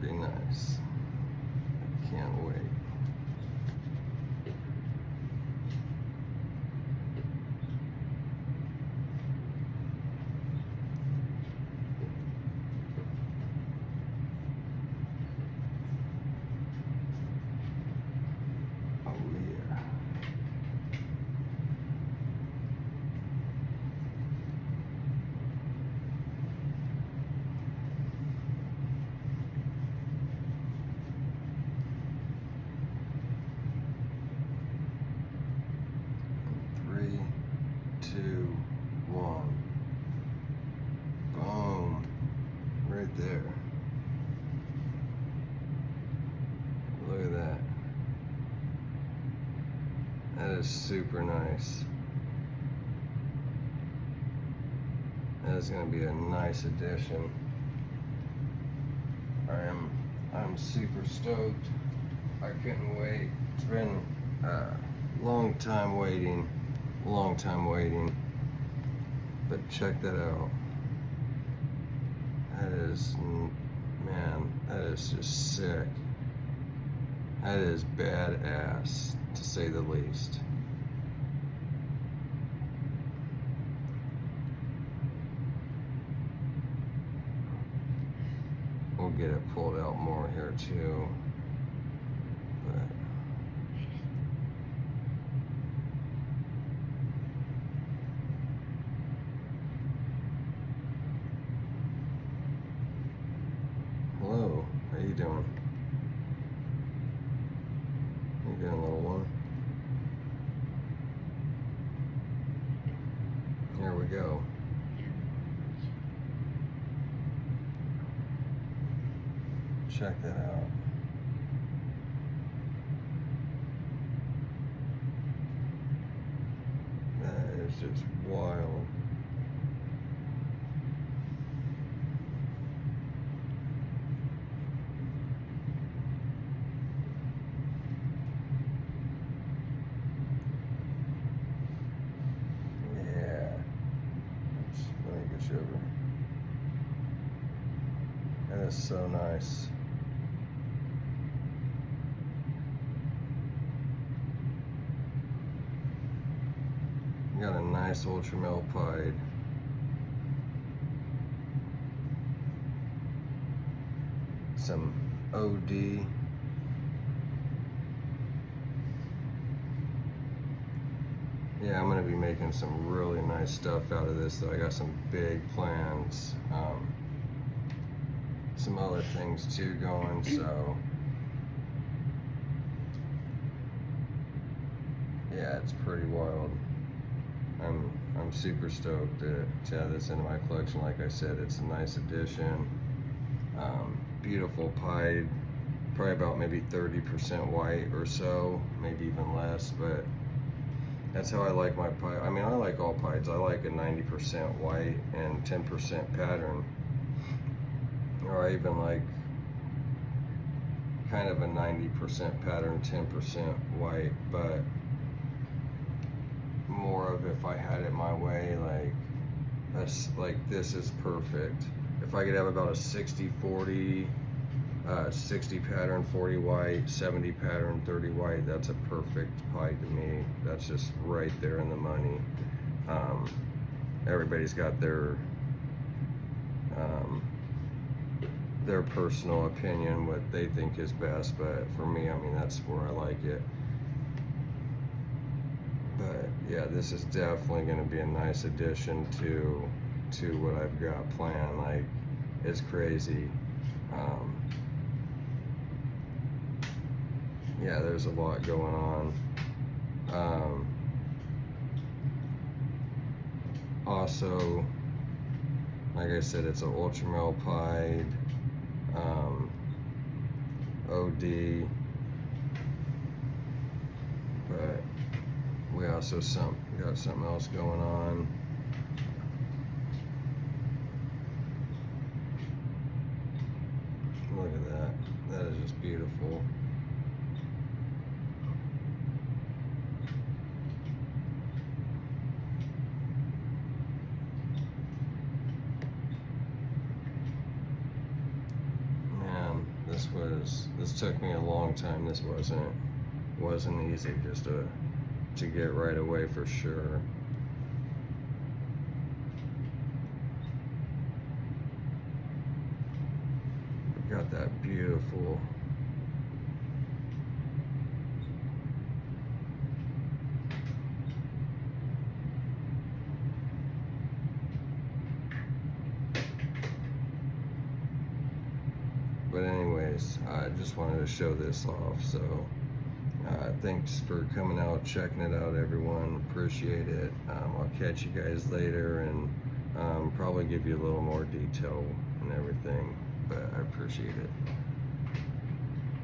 be nice. I can't wait. Oh yeah. Three, two, one. Boom. Right there. Look at that. That is super nice. That is going to be a nice addition. I'm super stoked. I couldn't wait. It's been a long time waiting. But check that out. That is, man, that is just sick. That is badass, to say the least. We'll get it pulled out more here too. But hello, how you doing? You doing, little one? Here we go. Check that out. That is just wild. Yeah. Let me get you over. That is so nice. Got a nice ultramel pied. Some OD. Yeah, I'm gonna be making some really nice stuff out of this though. I got some big plans. Some other things too going, so yeah, it's pretty wild. I'm super stoked to add this into my collection. Like I said, it's a nice addition. Beautiful pied, probably about maybe 30% white or so, maybe even less, but that's how I like my pied. I mean, I like all pieds. I like a 90% white and 10% pattern, or I even like kind of a 90% pattern, 10% white, but more of if I had it my way, like this is perfect. If I could have about a 60-40, 60 pattern, 40 white, 70 pattern, 30 white, that's a perfect pied to me. That's just right there in the money. Everybody's got their personal opinion, what they think is best, but for me, I mean, that's where I like it. But yeah, this is definitely going to be a nice addition to what I've got planned. Like, it's crazy. Yeah, there's a lot going on. Also, like I said, it's an ultramel pied OD, but we also got something else going on. Look at that. That is just beautiful. Man, this took me a long time. This wasn't easy just to get right away for sure. We got that beautiful but anyways, I just wanted to show this off. So thanks for coming out, checking it out, everyone. Appreciate it. I'll catch you guys later, and probably give you a little more detail and everything, but I appreciate it.